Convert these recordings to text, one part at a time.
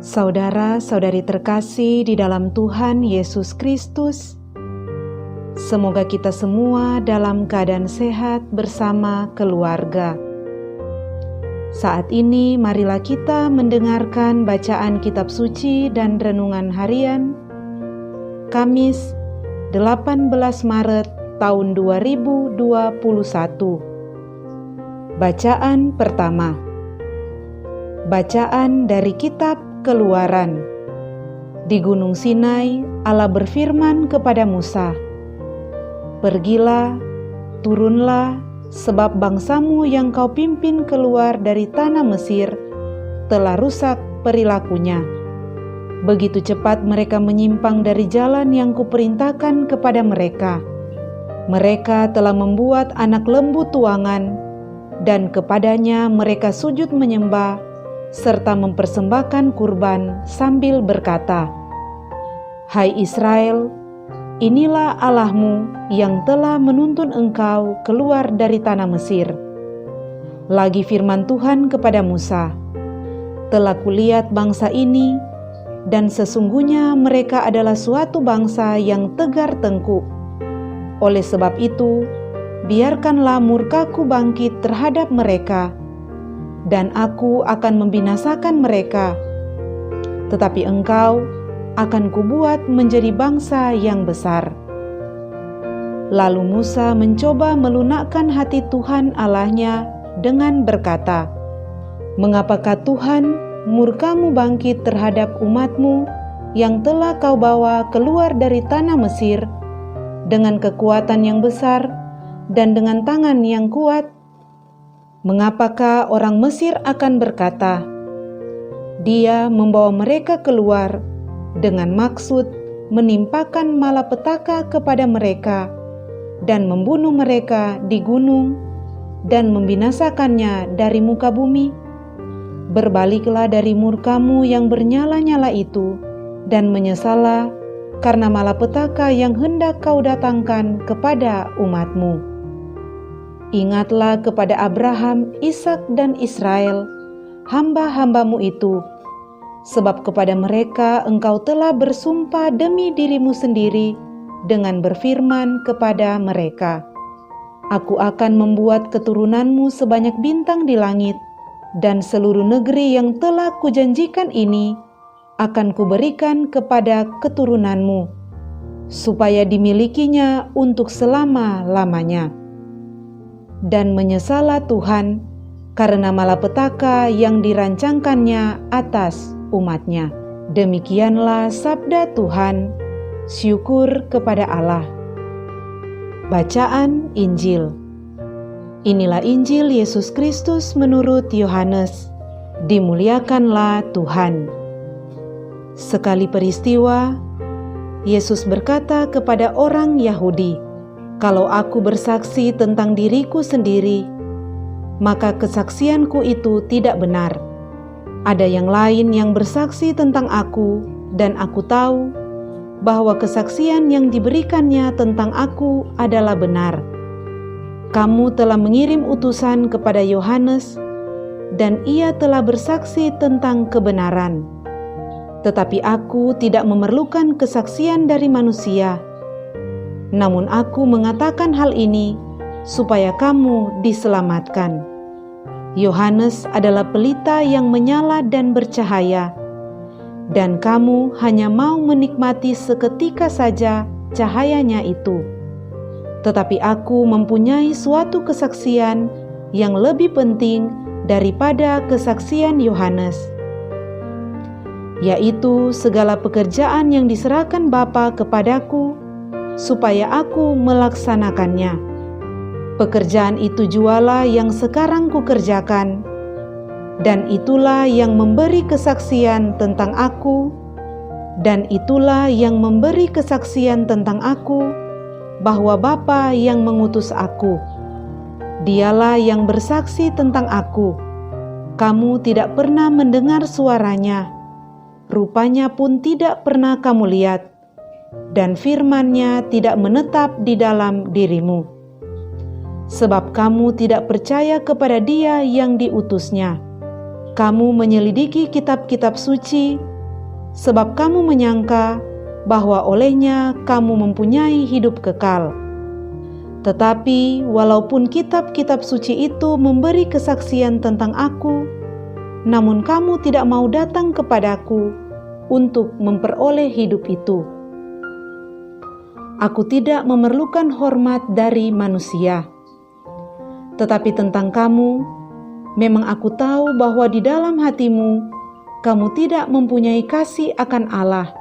Saudara-saudari terkasih di dalam Tuhan Yesus Kristus, semoga kita semua dalam keadaan sehat bersama keluarga. Saat ini marilah kita mendengarkan bacaan kitab suci dan renungan harian Kamis 18 Maret tahun 2021. Bacaan pertama. Bacaan dari kitab Keluaran. Di Gunung Sinai, Allah berfirman kepada Musa, "Pergilah, turunlah, sebab bangsamu yang kau pimpin keluar dari tanah Mesir telah rusak perilakunya. Begitu cepat mereka menyimpang dari jalan yang kuperintahkan kepada mereka. Mereka telah membuat anak lembu tuangan, dan kepadanya mereka sujud menyembah, serta mempersembahkan kurban sambil berkata, 'Hai Israel, inilah Allahmu yang telah menuntun engkau keluar dari tanah Mesir.' Lagi firman Tuhan kepada Musa, 'Telah kulihat bangsa ini, dan sesungguhnya mereka adalah suatu bangsa yang tegar tengkuk. Oleh sebab itu, biarkanlah murkaku bangkit terhadap mereka, dan aku akan membinasakan mereka. Tetapi engkau akan kubuat menjadi bangsa yang besar.' Lalu Musa mencoba melunakkan hati Tuhan Allahnya dengan berkata, 'Mengapakah Tuhan murkamu bangkit terhadap umatmu yang telah kau bawa keluar dari tanah Mesir dengan kekuatan yang besar dan dengan tangan yang kuat? Mengapakah orang Mesir akan berkata, Dia membawa mereka keluar dengan maksud menimpakan malapetaka kepada mereka dan membunuh mereka di gunung dan membinasakannya dari muka bumi? Berbaliklah dari murkamu yang bernyala-nyala itu dan menyesallah karena malapetaka yang hendak kau datangkan kepada umatmu. Ingatlah kepada Abraham, Ishak, dan Israel, hamba-hambamu itu, sebab kepada mereka engkau telah bersumpah demi dirimu sendiri dengan berfirman kepada mereka, Aku akan membuat keturunanmu sebanyak bintang di langit, dan seluruh negeri yang telah kujanjikan ini akan kuberikan kepada keturunanmu, supaya dimilikinya untuk selama-lamanya. Dan menyesallah Tuhan karena malapetaka yang dirancangkannya atas umatnya." Demikianlah sabda Tuhan. Syukur kepada Allah. Bacaan Injil. Inilah Injil Yesus Kristus menurut Yohanes. Dimuliakanlah Tuhan. Sekali peristiwa, Yesus berkata kepada orang Yahudi, "Kalau aku bersaksi tentang diriku sendiri, maka kesaksianku itu tidak benar. Ada yang lain yang bersaksi tentang aku, dan aku tahu bahwa kesaksian yang diberikannya tentang aku adalah benar. Kamu telah mengirim utusan kepada Yohanes, dan ia telah bersaksi tentang kebenaran. Tetapi aku tidak memerlukan kesaksian dari manusia. Namun aku mengatakan hal ini supaya kamu diselamatkan. Yohanes adalah pelita yang menyala dan bercahaya, dan kamu hanya mau menikmati seketika saja cahayanya itu. Tetapi aku mempunyai suatu kesaksian yang lebih penting daripada kesaksian Yohanes, yaitu segala pekerjaan yang diserahkan Bapa kepadaku, supaya aku melaksanakannya. Pekerjaan itu jualah yang sekarang kukerjakan, dan itulah yang memberi kesaksian tentang aku, dan itulah yang memberi kesaksian tentang aku, bahwa Bapa yang mengutus aku. Dialah yang bersaksi tentang aku. Kamu tidak pernah mendengar suaranya, rupanya pun tidak pernah kamu lihat, dan firman-Nya tidak menetap di dalam dirimu. Sebab kamu tidak percaya kepada Dia yang diutus-Nya. Kamu menyelidiki kitab-kitab suci sebab kamu menyangka bahwa olehnya kamu mempunyai hidup kekal. Tetapi walaupun kitab-kitab suci itu memberi kesaksian tentang aku, namun kamu tidak mau datang kepadaku untuk memperoleh hidup itu. Aku tidak memerlukan hormat dari manusia. Tetapi tentang kamu, memang aku tahu bahwa di dalam hatimu, kamu tidak mempunyai kasih akan Allah.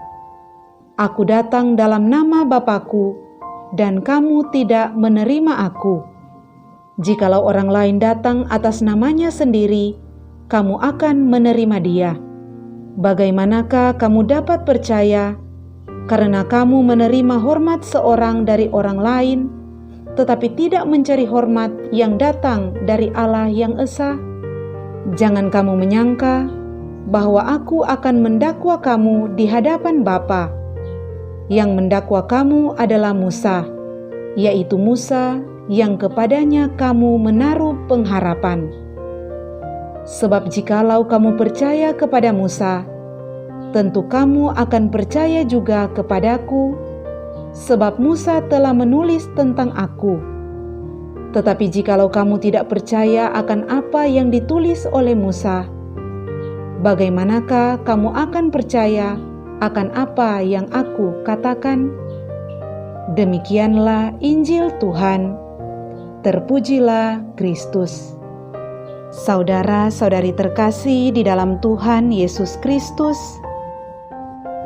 Aku datang dalam nama Bapa-Ku, dan kamu tidak menerima aku. Jikalau orang lain datang atas namanya sendiri, kamu akan menerima dia. Bagaimanakah kamu dapat percaya karena kamu menerima hormat seorang dari orang lain, tetapi tidak mencari hormat yang datang dari Allah yang esa? Jangan kamu menyangka bahwa aku akan mendakwa kamu di hadapan Bapa. Yang mendakwa kamu adalah Musa, yaitu Musa yang kepadanya kamu menaruh pengharapan. Sebab jikalau kamu percaya kepada Musa, tentu kamu akan percaya juga kepadaku, sebab Musa telah menulis tentang aku. Tetapi jikalau kamu tidak percaya akan apa yang ditulis oleh Musa, bagaimanakah kamu akan percaya akan apa yang aku katakan? Demikianlah Injil Tuhan. Terpujilah Kristus. Saudara-saudari terkasih di dalam Tuhan Yesus Kristus,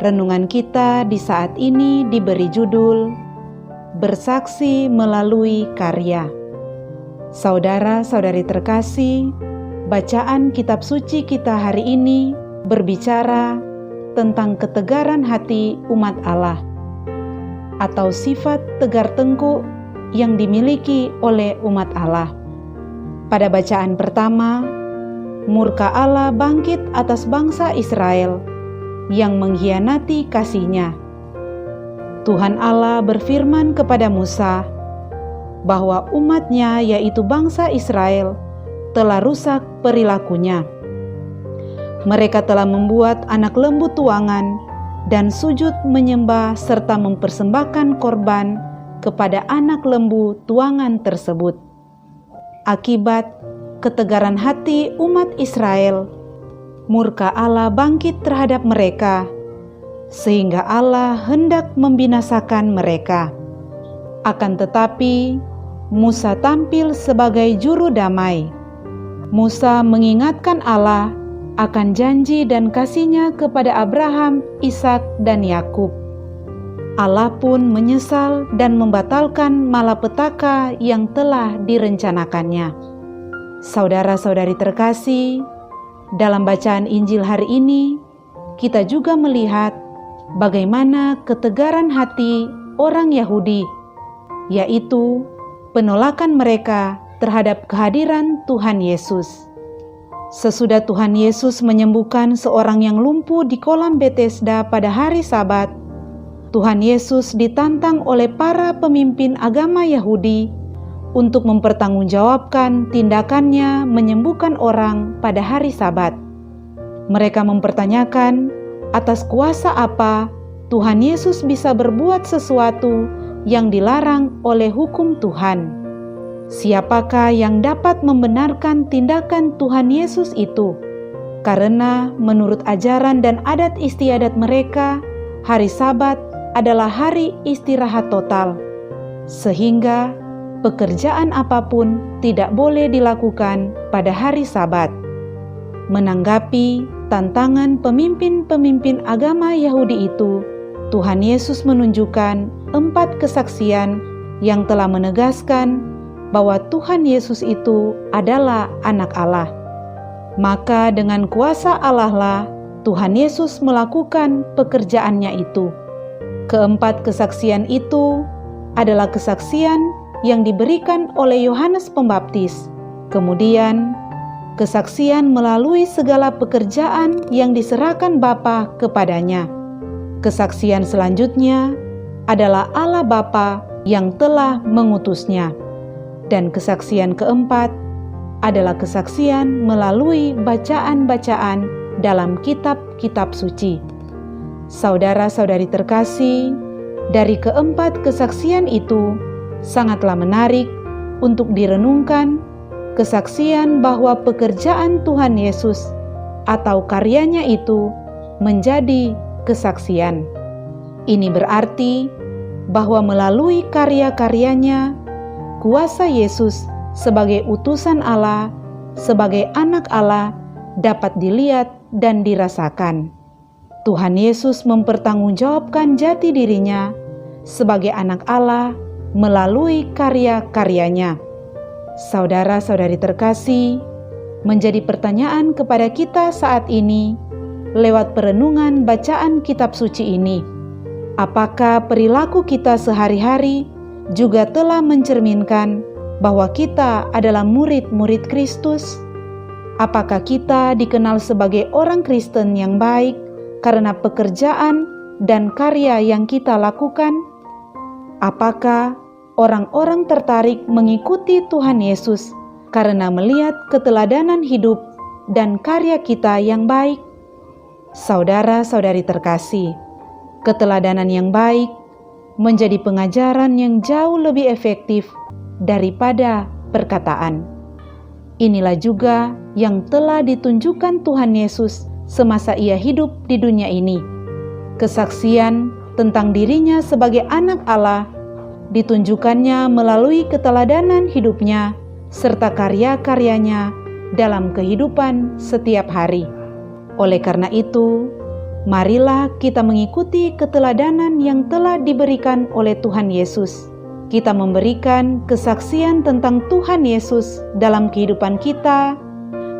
renungan kita di saat ini diberi judul Bersaksi Melalui Karya. Saudara-saudari terkasih, bacaan kitab suci kita hari ini berbicara tentang ketegaran hati umat Allah, atau sifat tegar tengkuk yang dimiliki oleh umat Allah. Pada bacaan pertama, murka Allah bangkit atas bangsa Israel yang mengkhianati kasih-Nya. Tuhan Allah berfirman kepada Musa bahwa umat-Nya, yaitu bangsa Israel, telah rusak perilakunya. Mereka telah membuat anak lembu tuangan dan sujud menyembah serta mempersembahkan korban kepada anak lembu tuangan tersebut. Akibat ketegaran hati umat Israel, murka Allah bangkit terhadap mereka, sehingga Allah hendak membinasakan mereka. Akan tetapi, Musa tampil sebagai juru damai. Musa mengingatkan Allah akan janji dan kasih-Nya kepada Abraham, Ishak, dan Yakub. Allah pun menyesal dan membatalkan malapetaka yang telah direncanakannya. Saudara-saudari terkasih, dalam bacaan Injil hari ini, kita juga melihat bagaimana ketegaran hati orang Yahudi, yaitu penolakan mereka terhadap kehadiran Tuhan Yesus. Sesudah Tuhan Yesus menyembuhkan seorang yang lumpuh di kolam Betesda pada hari Sabat, Tuhan Yesus ditantang oleh para pemimpin agama Yahudi untuk mempertanggungjawabkan tindakannya menyembuhkan orang pada hari Sabat. Mereka mempertanyakan atas kuasa apa Tuhan Yesus bisa berbuat sesuatu yang dilarang oleh hukum Tuhan. Siapakah yang dapat membenarkan tindakan Tuhan Yesus itu? Karena menurut ajaran dan adat istiadat mereka, hari Sabat adalah hari istirahat total, sehingga pekerjaan apapun tidak boleh dilakukan pada hari Sabat. Menanggapi tantangan pemimpin-pemimpin agama Yahudi itu, Tuhan Yesus menunjukkan 4 kesaksian yang telah menegaskan bahwa Tuhan Yesus itu adalah anak Allah. Maka dengan kuasa Allah lah Tuhan Yesus melakukan pekerjaannya itu. Keempat kesaksian itu adalah kesaksian yang diberikan oleh Yohanes Pembaptis, kemudian kesaksian melalui segala pekerjaan yang diserahkan Bapa kepadanya. Kesaksian selanjutnya adalah Allah Bapa yang telah mengutusnya. Dan kesaksian keempat adalah kesaksian melalui bacaan-bacaan dalam kitab-kitab suci. Saudara-saudari terkasih, dari keempat kesaksian itu sangatlah menarik untuk direnungkan kesaksian bahwa pekerjaan Tuhan Yesus atau karyanya itu menjadi kesaksian. Ini berarti bahwa melalui karya-karyanya, kuasa Yesus sebagai utusan Allah, sebagai anak Allah dapat dilihat dan dirasakan. Tuhan Yesus mempertanggungjawabkan jati dirinya sebagai anak Allah melalui karya-karyanya. Saudara-saudari terkasih, menjadi pertanyaan kepada kita saat ini lewat perenungan bacaan kitab suci ini. Apakah perilaku kita sehari-hari juga telah mencerminkan bahwa kita adalah murid-murid Kristus? Apakah kita dikenal sebagai orang Kristen yang baik karena pekerjaan dan karya yang kita lakukan? Apakah orang-orang tertarik mengikuti Tuhan Yesus karena melihat keteladanan hidup dan karya kita yang baik? Saudara-saudari terkasih, keteladanan yang baik menjadi pengajaran yang jauh lebih efektif daripada perkataan. Inilah juga yang telah ditunjukkan Tuhan Yesus semasa ia hidup di dunia ini. Kesaksian tentang dirinya sebagai anak Allah ditunjukkannya melalui keteladanan hidupnya serta karya-karyanya dalam kehidupan setiap hari. Oleh karena itu, marilah kita mengikuti keteladanan yang telah diberikan oleh Tuhan Yesus. Kita memberikan kesaksian tentang Tuhan Yesus dalam kehidupan kita,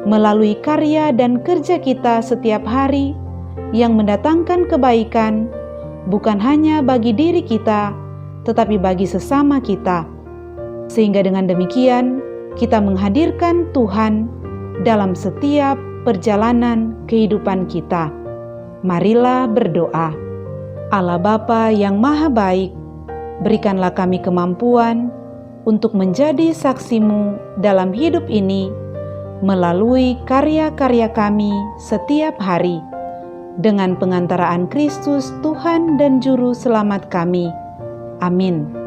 melalui karya dan kerja kita setiap hari yang mendatangkan kebaikan, bukan hanya bagi diri kita, tetapi bagi sesama kita. Sehingga dengan demikian, kita menghadirkan Tuhan dalam setiap perjalanan kehidupan kita. Marilah berdoa. Allah Bapa yang Maha Baik, berikanlah kami kemampuan untuk menjadi saksi-Mu dalam hidup ini, melalui karya-karya kami setiap hari, dengan pengantaraan Kristus Tuhan dan Juru Selamat kami. Amin.